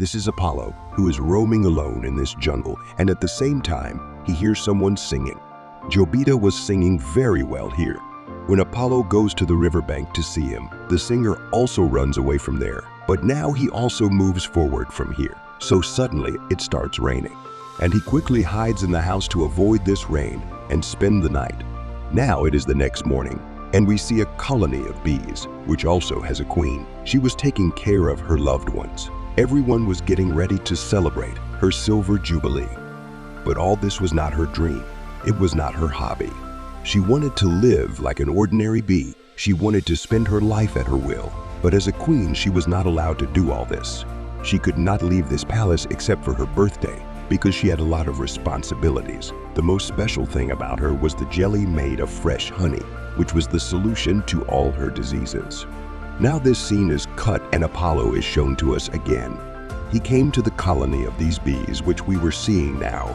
This is Apollo, who is roaming alone in this jungle, and at the same time, he hears someone singing. Jobita was singing very well here. When Apollo goes to the riverbank to see him, the singer also runs away from there. But now he also moves forward from here. So suddenly, it starts raining. And he quickly hides in the house to avoid this rain and spend the night. Now it is the next morning, and we see a colony of bees, which also has a queen. She was taking care of her loved ones. Everyone was getting ready to celebrate her silver jubilee. But all this was not her dream. It was not her hobby. She wanted to live like an ordinary bee. She wanted to spend her life at her will. But as a queen, she was not allowed to do all this. She could not leave this palace except for her birthday, because she had a lot of responsibilities. The most special thing about her was the jelly made of fresh honey, which was the solution to all her diseases. Now this scene is cut and Apollo is shown to us again. He came to the colony of these bees, which we were seeing now.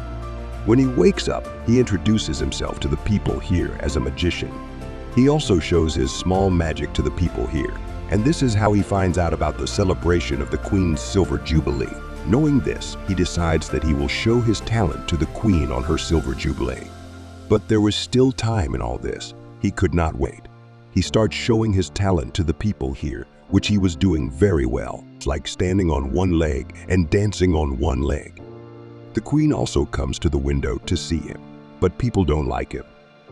When he wakes up, he introduces himself to the people here as a magician. He also shows his small magic to the people here, and this is how he finds out about the celebration of the Queen's Silver Jubilee. Knowing this, he decides that he will show his talent to the Queen on her Silver Jubilee. But there was still time in all this. He could not wait. He starts showing his talent to the people here, which he was doing very well, like standing on one leg and dancing on one leg. The Queen also comes to the window to see him, but people don't like him.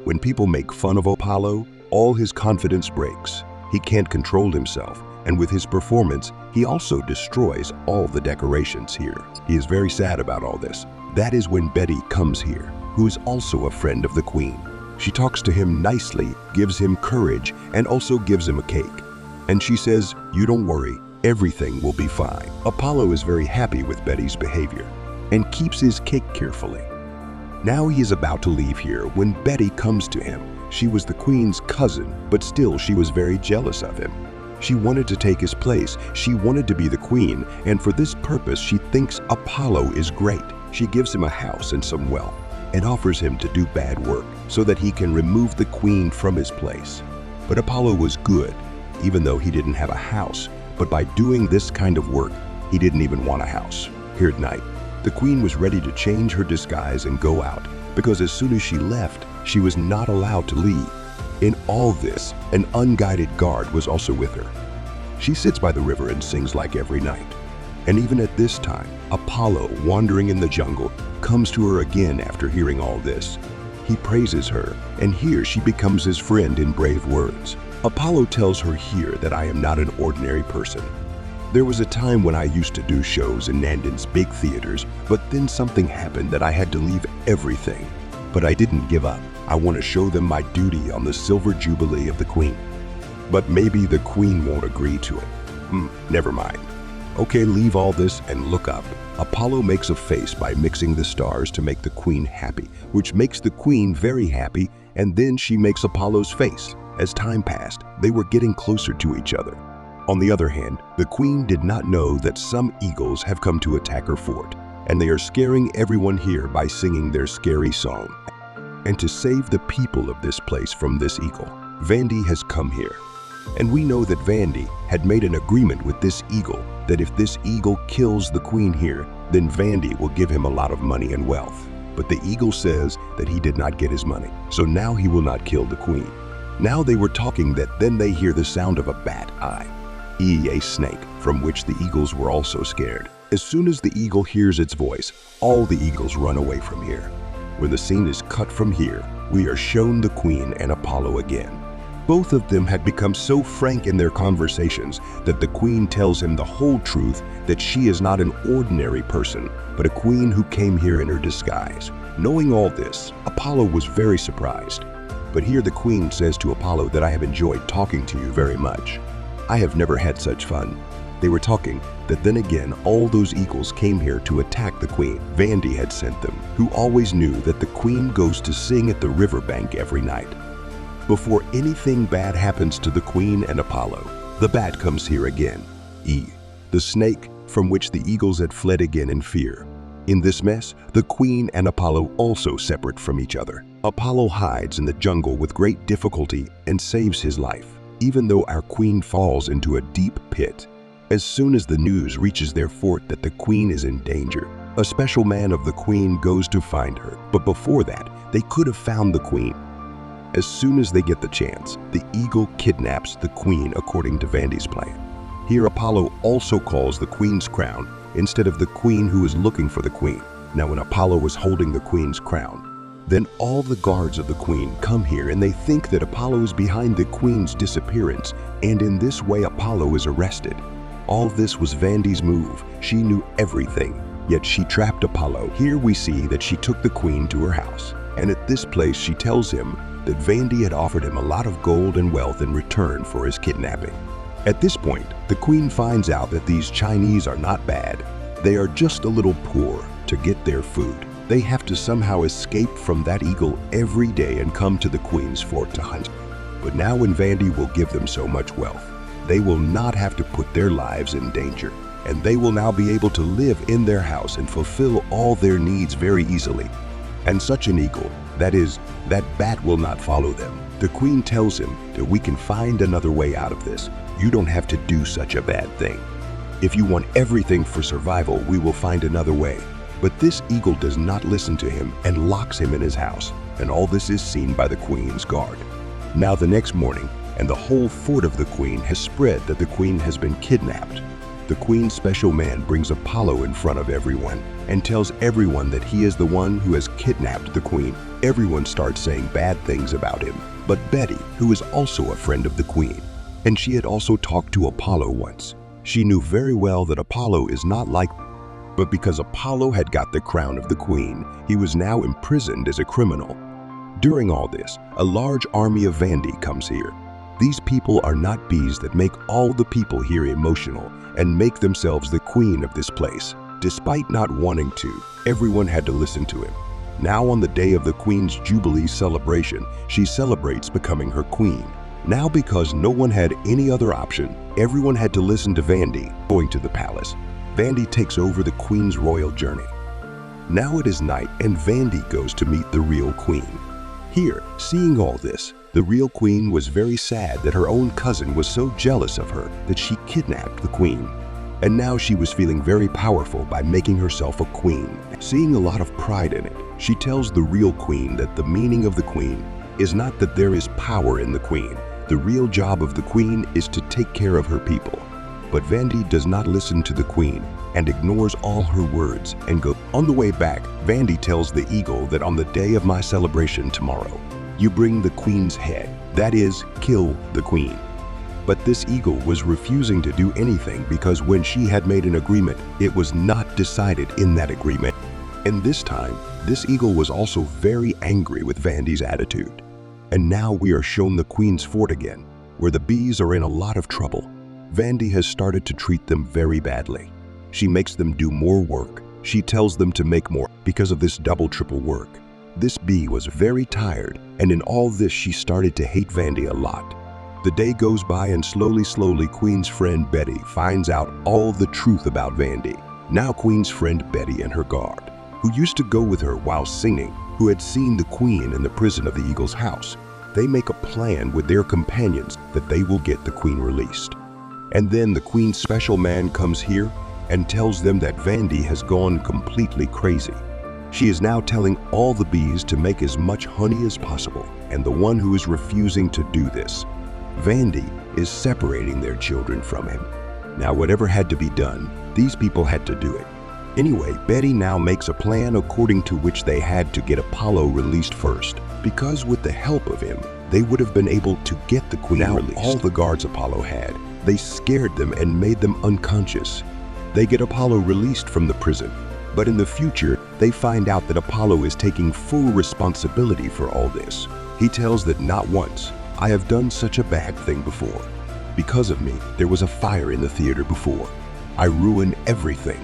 When people make fun of Apollo, all his confidence breaks. He can't control himself, and with his performance, he also destroys all the decorations here. He is very sad about all this. That is when Betty comes here, who is also a friend of the Queen. She talks to him nicely, gives him courage, and also gives him a cake. And she says, "You don't worry, everything will be fine." Apollo is very happy with Betty's behavior and keeps his cake carefully. Now he is about to leave here when Betty comes to him. She was the Queen's cousin, but still she was very jealous of him. She wanted to take his place. She wanted to be the Queen, and for this purpose she thinks Apollo is great. She gives him a house and some wealth, and offers him to do bad work so that he can remove the Queen from his place. But Apollo was good, even though he didn't have a house. But by doing this kind of work, he didn't even want a house. Here at night, the Queen was ready to change her disguise and go out, because as soon as she left, she was not allowed to leave. In all this, an unguided guard was also with her. She sits by the river and sings like every night. And even at this time, Apollo, wandering in the jungle, comes to her again after hearing all this. He praises her, and here she becomes his friend in brave words. Apollo tells her here that I am not an ordinary person. There was a time when I used to do shows in Nandan's big theaters, but then something happened that I had to leave everything. But I didn't give up. I want to show them my duty on the Silver Jubilee of the Queen. But maybe the Queen won't agree to it. Never mind. Okay, leave all this and look up. Apollo makes a face by mixing the stars to make the Queen happy, which makes the Queen very happy, and then she makes Apollo's face. As time passed, they were getting closer to each other. On the other hand, the Queen did not know that some eagles have come to attack her fort, and they are scaring everyone here by singing their scary song. And to save the people of this place from this eagle, Vandy has come here. And we know that Vandy had made an agreement with this eagle that if this eagle kills the Queen here, then Vandy will give him a lot of money and wealth. But the eagle says that he did not get his money, so now he will not kill the Queen. Now they were talking that then they hear the sound of a bat eye, a snake, from which the eagles were also scared. As soon as the eagle hears its voice, all the eagles run away from here. When the scene is cut from here, we are shown the Queen and Apollo again. Both of them had become so frank in their conversations that the Queen tells him the whole truth, that she is not an ordinary person, but a queen who came here in her disguise. Knowing all this, Apollo was very surprised. But here the Queen says to Apollo that I have enjoyed talking to you very much. I have never had such fun. They were talking that then again all those eagles came here to attack the Queen. Vandy had sent them, who always knew that the Queen goes to sing at the riverbank every night. Before anything bad happens to the Queen and Apollo, the bat comes here again, the snake from which the eagles had fled again in fear. In this mess, the Queen and Apollo also separate from each other. Apollo hides in the jungle with great difficulty and saves his life, even though our Queen falls into a deep pit. As soon as the news reaches their fort that the queen is in danger, a special man of the queen goes to find her. But before that, they could have found the queen. As soon as they get the chance, the eagle kidnaps the queen according to Vandy's plan. Here Apollo also calls the queen's crown instead of the queen who is looking for the queen. Now when Apollo was holding the queen's crown, then all the guards of the queen come here and they think that Apollo is behind the queen's disappearance, and in this way Apollo is arrested. All this was Vandy's move. She knew everything, yet she trapped Apollo. Here we see that she took the queen to her house, and at this place she tells him that Vandy had offered him a lot of gold and wealth in return for his kidnapping. At this point, the queen finds out that these Chinese are not bad. They are just a little poor to get their food. They have to somehow escape from that eagle every day and come to the queen's fort to hunt. But now when Vandy will give them so much wealth, they will not have to put their lives in danger, and they will now be able to live in their house and fulfill all their needs very easily. And such an eagle, that is, that bat will not follow them. The queen tells him that we can find another way out of this. You don't have to do such a bad thing. If you want everything for survival, we will find another way. But this eagle does not listen to him and locks him in his house, and all this is seen by the queen's guard. Now the next morning, and the whole fort of the queen has spread that the queen has been kidnapped. The queen's special man brings Apollo in front of everyone and tells everyone that he is the one who has kidnapped the queen. Everyone starts saying bad things about him, but Betty, who is also a friend of the queen, and she had also talked to Apollo once, she knew very well that Apollo is not like. But because Apollo had got the crown of the queen, he was now imprisoned as a criminal. During all this, a large army of Vandy comes here. These people are not bees that make all the people here emotional and make themselves the queen of this place. Despite not wanting to, everyone had to listen to him. Now on the day of the queen's jubilee celebration, she celebrates becoming her queen. Now because no one had any other option, everyone had to listen to Vandy. Going to the palace, Vandy takes over the queen's royal journey. Now it is night and Vandy goes to meet the real queen. Here, seeing all this, the real queen was very sad that her own cousin was so jealous of her that she kidnapped the queen. And now she was feeling very powerful by making herself a queen. Seeing a lot of pride in it, she tells the real queen that the meaning of the queen is not that there is power in the queen. The real job of the queen is to take care of her people. But Vandy does not listen to the queen and ignores all her words and goes. On the way back, Vandy tells the eagle that on the day of my celebration tomorrow, you bring the queen's head, that is, kill the queen. But this eagle was refusing to do anything because when she had made an agreement, it was not decided in that agreement. And this time, this eagle was also very angry with Vandy's attitude. And now we are shown the queen's fort again, where the bees are in a lot of trouble. Vandy has started to treat them very badly. She makes them do more work. She tells them to make more because of this double-triple work. This bee was very tired, and in all this she started to hate Vandy a lot. The day goes by and slowly Queen's friend Betty finds out all the truth about Vandy. Now Queen's friend Betty and her guard, who used to go with her while singing, who had seen the queen in the prison of the eagle's house, they make a plan with their companions that they will get the queen released. And then the queen's special man comes here and tells them that Vandy has gone completely crazy. She is now telling all the bees to make as much honey as possible, and the one who is refusing to do this, Vandy, is separating their children from him. Now whatever had to be done, these people had to do it. Anyway, Betty now makes a plan according to which they had to get Apollo released first, because with the help of him, they would have been able to get the queen released. All the guards Apollo had, they scared them and made them unconscious. They get Apollo released from the prison, but in the future, they find out that Apollo is taking full responsibility for all this. He tells that not once, I have done such a bad thing before. Because of me, there was a fire in the theater before. I ruined everything.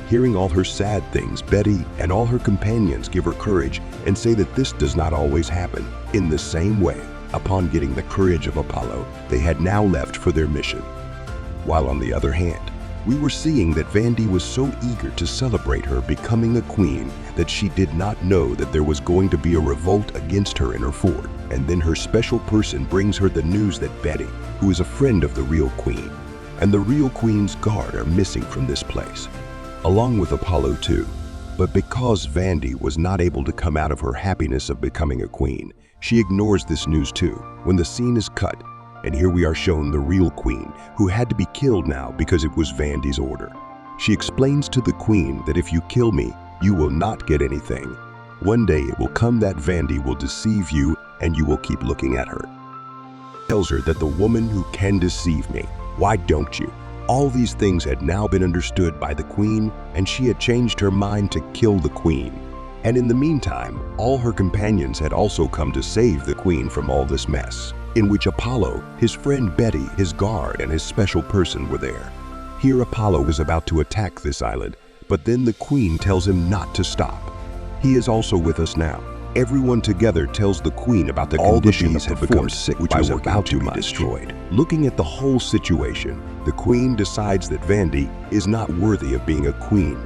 Hearing all her sad things, Betty and all her companions give her courage and say that this does not always happen. In the same way, upon getting the courage of Apollo, they had now left for their mission. While on the other hand, we were seeing that Vandy was so eager to celebrate her becoming a queen that she did not know that there was going to be a revolt against her in her fort. And then her special person brings her the news that Betty, who is a friend of the real queen, and the real queen's guard are missing from this place, along with Apollo too. But because Vandy was not able to come out of her happiness of becoming a queen, she ignores this news too when the scene is cut, and here we are shown the real queen, who had to be killed now because it was Vandy's order. She explains to the queen that if you kill me, you will not get anything. One day it will come that Vandy will deceive you and you will keep looking at her. Tells her that the woman who can deceive me, why don't you? All these things had now been understood by the queen, and she had changed her mind to kill the queen. And in the meantime, all her companions had also come to save the queen from all this mess, in which Apollo, his friend Betty, his guard, and his special person were there. Here Apollo was about to attack this island, but then the queen tells him not to stop. He is also with us now. Everyone together tells the queen about the conditions had become sick, which was about to be destroyed. Looking at the whole situation, the queen decides that Vandy is not worthy of being a queen,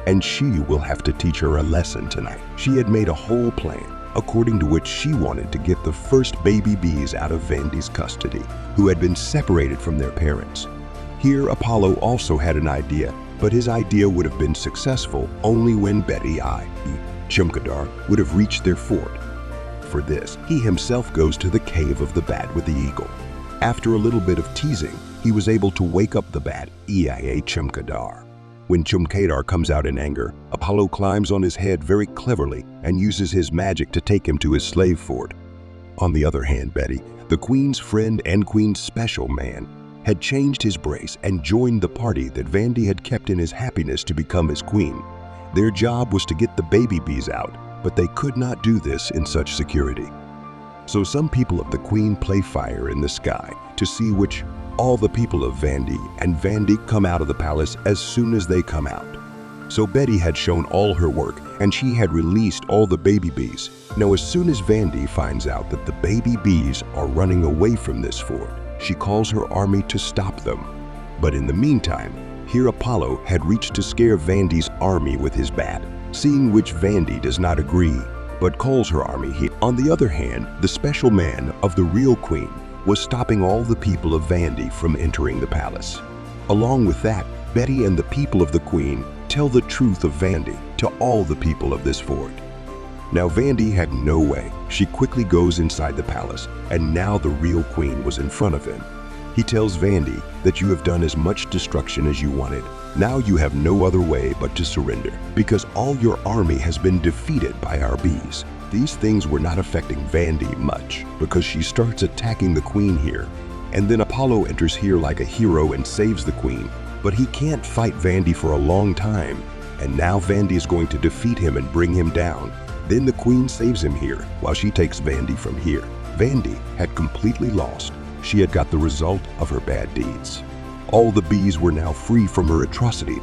and she will have to teach her a lesson tonight. She had made a whole plan, according to which she wanted to get the first baby bees out of Vandy's custody, who had been separated from their parents. Here Apollo also had an idea, but his idea would have been successful only when Betty Chumkadar would have reached their fort. For this, he himself goes to the cave of the bat with the eagle. After a little bit of teasing, he was able to wake up the bat, Chumkadar. When Chumkadar comes out in anger, Apollo climbs on his head very cleverly and uses his magic to take him to his slave fort. On the other hand, Betty, the queen's friend and queen's special man, had changed his brace and joined the party that Vandy had kept in his happiness to become his queen. Their job was to get the baby bees out, but they could not do this in such security. So some people of the queen play fire in the sky to see which all the people of Vandy and Vandy come out of the palace as soon as they come out. So Betty had shown all her work and she had released all the baby bees. Now as soon as Vandy finds out that the baby bees are running away from this fort, she calls her army to stop them. But in the meantime, here Apollo had reached to scare Vandy's army with his bat, seeing which Vandy does not agree, but calls her army here. On the other hand, the special man of the real queen was stopping all the people of Vandy from entering the palace. Along with that, Betty and the people of the queen tell the truth of Vandy to all the people of this fort. Now Vandy had no way. She quickly goes inside the palace, and now the real queen was in front of him. He tells Vandy that you have done as much destruction as you wanted. Now you have no other way but to surrender, because all your army has been defeated by our bees. These things were not affecting Vandy much, because she starts attacking the queen here. And then Apollo enters here like a hero and saves the queen, but he can't fight Vandy for a long time. And now Vandy is going to defeat him and bring him down. Then the queen saves him here, while she takes Vandy from here. Vandy had completely lost. She had got the result of her bad deeds. All the bees were now free from her atrocity.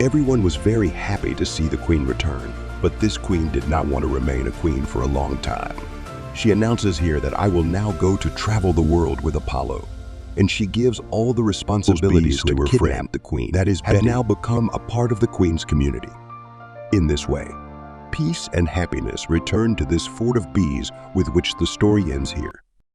Everyone was very happy to see the queen return, but this queen did not want to remain a queen for a long time. She announces here that I will now go to travel the world with Apollo, and she gives all the responsibilities to her friend, the queen, that is, had now become a part of the queen's community. In this way, peace and happiness return to this fort of bees with which the story ends here.